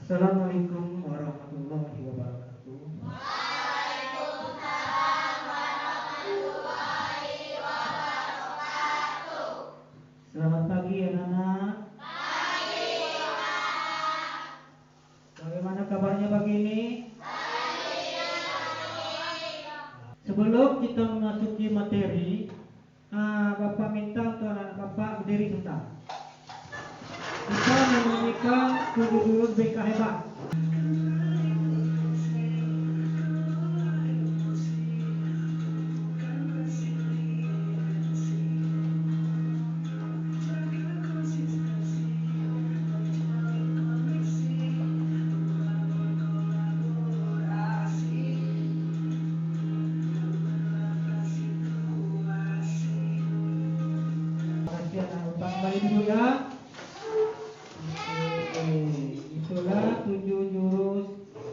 Assalamualaikum warahmatullahi wabarakatuh. Selamat pagi anak-anak. Bagaimana kabarnya pagi ini? Sebelum kita memasuki materi, Bapak minta untuk anak Bapak berdiri sebentar. Kita menyanyikan judul BK Hebat. Kembali dulu ya. Itulah 7 jurus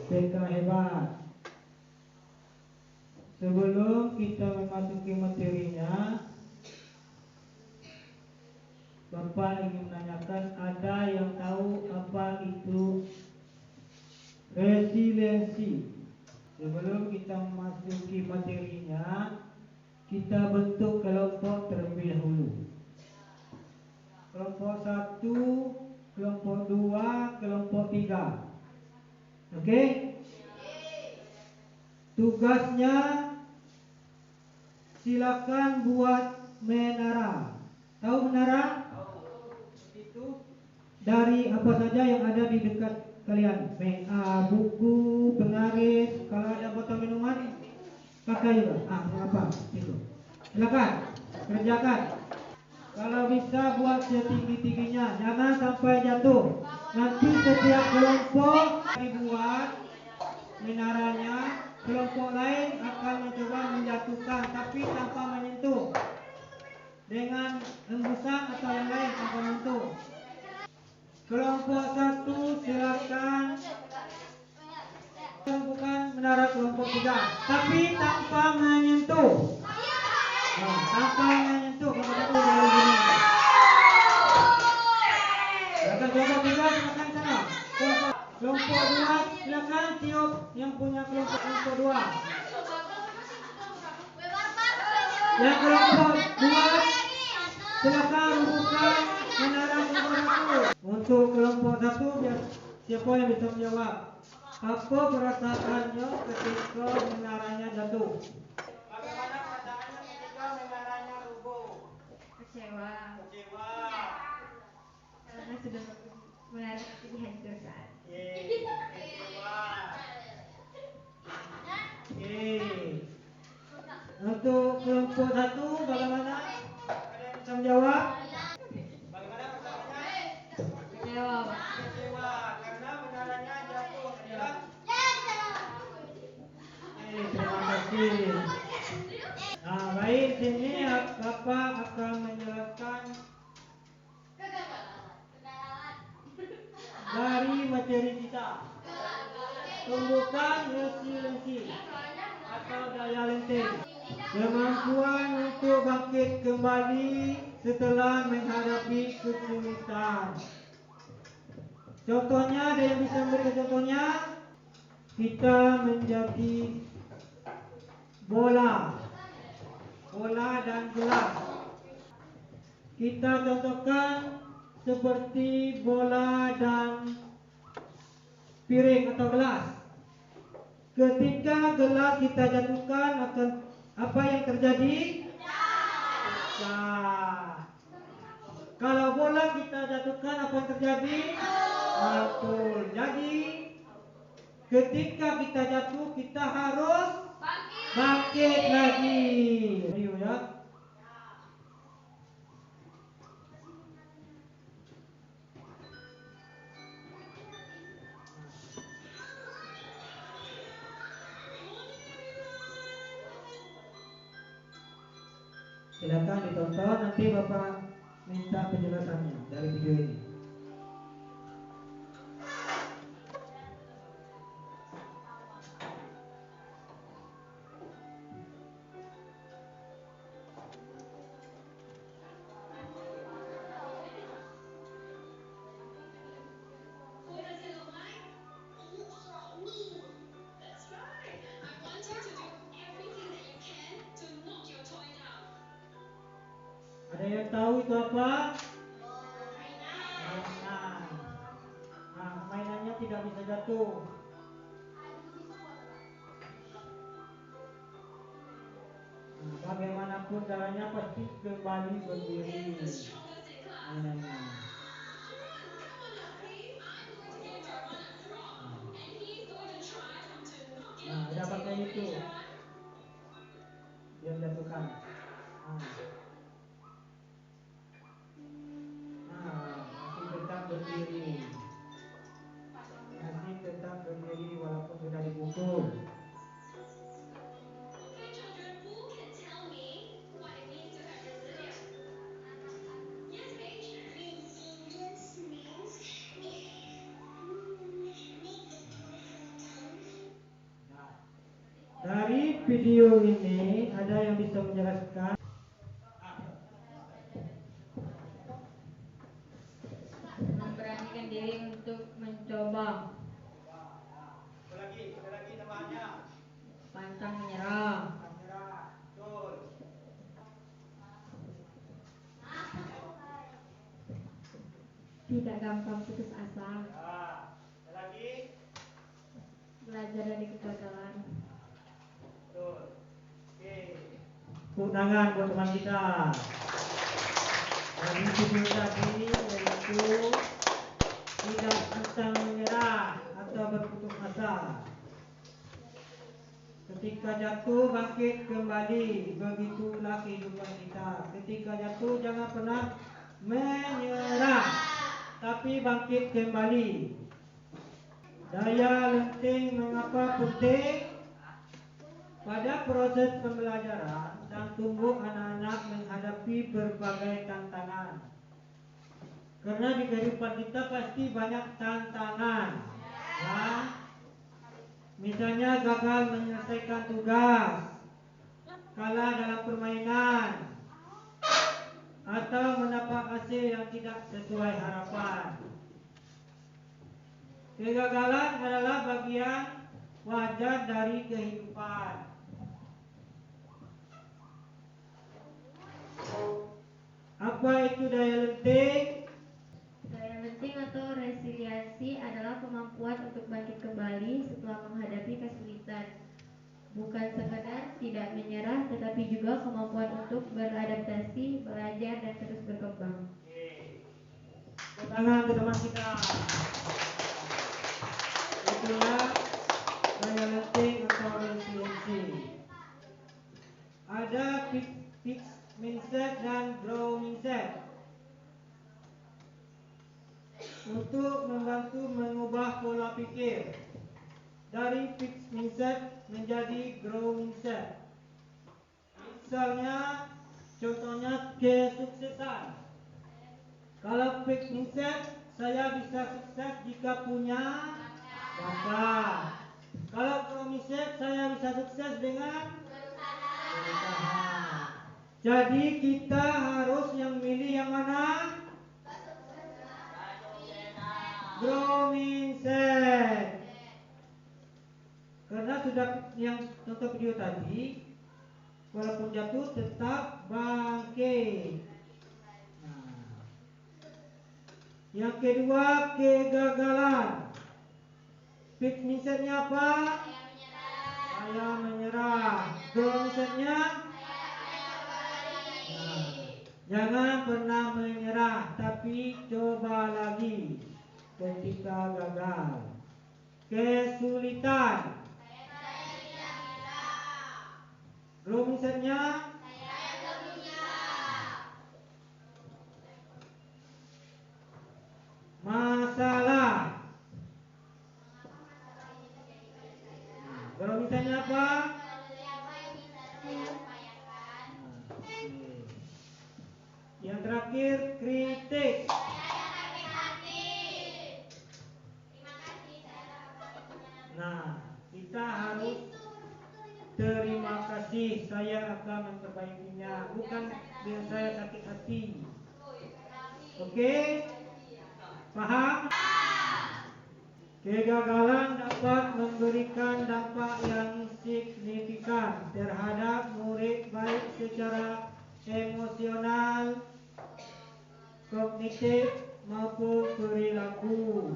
BK Hebat. Sebelum kita memasuki materinya, Bapak ingin menanyakan, ada yang tahu apa itu resiliensi? Sebelum kita memasuki materinya, kita bentuk kelompok terlebih dahulu. Kelompok 1, kelompok 2, kelompok 3. Oke? Tugasnya silakan buat menara. Tahu menara? Itu dari apa saja yang ada di dekat kalian. Buku, penggaris, kalau ada botol minuman pakai juga. Apa? Itu. Silakan kerjakan. Kalau bisa buat setinggi-tingginya, jangan sampai jatuh. Nanti setiap kelompok dibuat menaranya, kelompok lain akan mencoba menjatuhkan, tapi tanpa menyentuh. Dengan hembusan atau yang lain tanpa menyentuh. Kelompok 1 silakan bukan menara kelompok 3, tapi tanpa menyentuh. Tanpa menyentuh kelompok 1 dari sini. Silakan kelompok 3 silakan sana. Kelompok 2 silakan tiup yang punya kelompok 2. Yang kelompok 2 silakan buka menara kelompok 1. Untuk kelompok 1 siapa yang bisa menjawab? Apa perasaannya ketika menaranya jatuh? Bagaimana perasaannya ketika menaranya rubuh? Kecewa. Karena sudah menara dihancurkan. Kecewa. Untuk kelompok 1 bagaimana? Ada yang bisa menjawab? Bagaimana perasaannya? Kecewa karena menaranya jatuh. Terima kasih. Baik, sini Bapak akan menjelaskan dari materi kita. Tumbuhkan resiliensi atau daya lenting. Kemampuan untuk bangkit kembali setelah menghadapi kesulitan. Contohnya, ada yang bisa memberi contohnya? Kita menjadi bola dan gelas. Kita contohkan seperti bola dan piring atau gelas. Ketika gelas kita jatuhkan, akan apa yang terjadi? Pecah. Kalau bola kita jatuhkan, apa yang terjadi? Mantul. Jadi ketika kita jatuh, kita harus bangkit lagi. Ayo ya. Silakan ditonton, nanti Bapak minta penjelasannya dari video ini. Ada yang tahu itu apa? Mainan. Nah, mainannya tidak bisa jatuh. Nah, bagaimanapun caranya pasti kembali berdiri. Mainannya. Nah, ada pakai itu. Dia jatuhkan. Masih tetap berdiri. Masih tetap berdiri walaupun sudah dipukul. Dari video ini ada yang bisa menjelaskan? Memberanikan diri untuk mencoba. Ada lagi namanya. Pantang menyerah. Betul. Tidak gampang putus asa. Ada lagi. Belajar dari kegagalan. Betul. Oke. Tepuk tangan buat teman kita. Dari video tadi yaitu tidak pantang menyerah atau berputus asa. Ketika jatuh bangkit kembali, begitulah kehidupan kita. Ketika jatuh jangan pernah menyerah, tapi bangkit kembali. Daya lenting mengapa penting? Pada proses pembelajaran dan tumbuh anak-anak menghadapi berbagai tantangan. Karena di kehidupan kita pasti banyak tantangan. Ya. Misalnya gagal menyelesaikan tugas, kalah dalam permainan, atau mendapat hasil yang tidak sesuai harapan. Kegagalan adalah bagian wajar dari kehidupan. Apa itu daya lenting? Daya lenting atau resiliensi adalah kemampuan untuk bangkit kembali setelah menghadapi kesulitan. Bukan sekadar tidak menyerah, tetapi juga kemampuan untuk beradaptasi, belajar, dan terus berkembang. Tangan ke teman kita. Itulah daya lenting atau resiliensi. Ada fixed mindset dan growth mindset. Untuk membantu mengubah pola pikir dari fixed mindset menjadi growth mindset. Misalnya, contohnya kesuksesan. Kalau fixed mindset, saya bisa sukses jika punya bakat. Kalau growth mindset, saya bisa sukses dengan berusaha. Jadi kita harus yang milih yang mana? Growth mindset. Karena sudah yang contoh video tadi, walaupun jatuh tetap bangkit. Yang kedua, kegagalan. Fixed mindsetnya apa? Saya menyerah. Growth mindsetnya? Jangan pernah menyerah, tapi coba lagi ketika gagal. Kesulitan. Growth mindsetnya? Masalah. Growth mindsetnya apa? Yang terakhir, kritik. Nah, kita harus terima kasih, saya akan memperbaikinya, bukan biar saya sakit hati. Oke? Paham? Kegagalan dapat memberikan dampak yang signifikan terhadap murid baik secara emosional, kognitif maupun perilaku.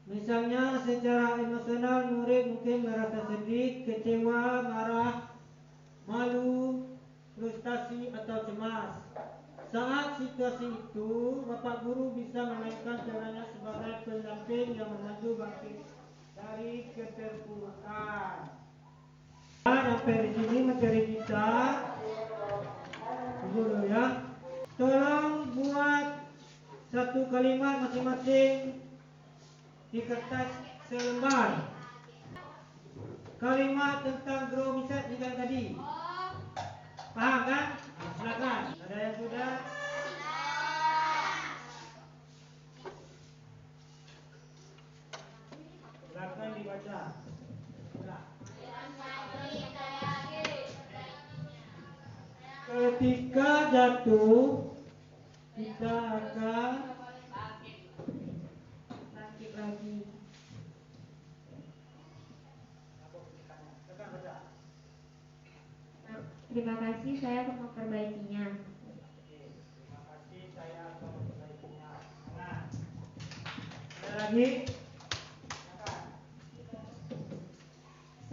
Misalnya secara emosional murid mungkin merasa sedih, kecewa, marah, malu, frustasi atau cemas. Saat situasi itu, Bapak Guru bisa memainkan perannya sebagai pendamping yang membantu bangkit dari keterpurukan. Sampai di sini materi kita. Tunggu dulu ya. Tolong buat satu kalimat masing-masing di kertas selembar. Kalimat tentang grow mindset yang tadi. Paham kan? Silakan. Ada yang sudah? Silakan dibaca. Ketika jatuh, kita akan bangkit lagi. Terima kasih, saya akan memperbaikinya. Terima kasih, saya akan memperbaikinya. Nah, ada lagi?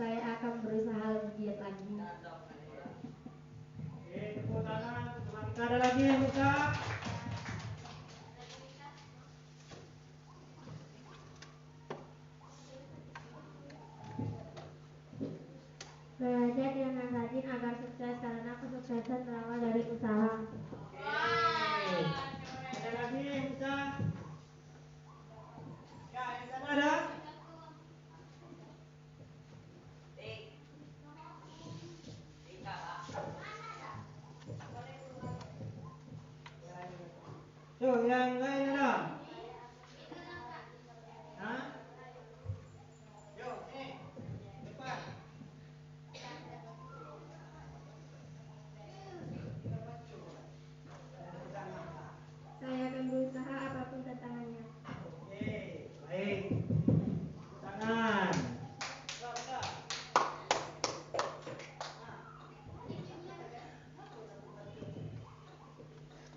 Saya akan berusaha lebih giat lagi. Oke, tepuk tangan. Kita ada lagi yang bisa? Belajar dengan rajin agar sukses karena kesuksesan berawal dari usaha. Oke. Ada lagi yang bisa? Ya, yang sana ada? Tuh, yang lain ada? Hah? Yuk, sini. Depan. Saya akan berusaha apapun tantangannya. Oke, baik. Tangan.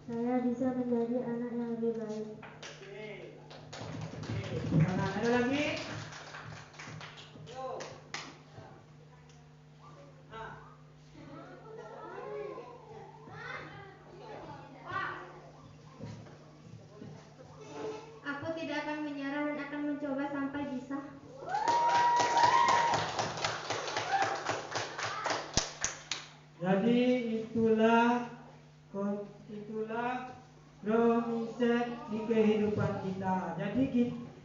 Saya bisa menjadi anak yang lebih baik. Oke. Oke, tangan. Ada lagi? Yuk. Nah. Aku tidak akan menyerah dan akan mencoba sampai bisa. Jadi itulah grow mindset di kehidupan kita. Jadi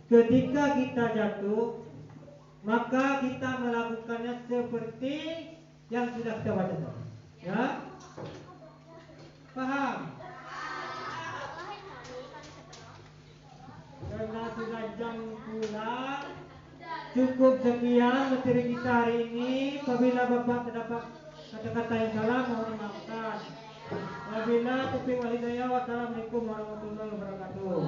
ketika kita jatuh, maka kita melakukannya seperti yang sudah kita baca tadi. Ya? Paham? Karena sudah jam pulang, cukup sekian materi kita hari ini. Apabila Bapak terdapat kata-kata yang salah, mohon dimaafkan. Wabillahi taufiq wal hidayah. Wassalamualaikum warahmatullahi wabarakatuh.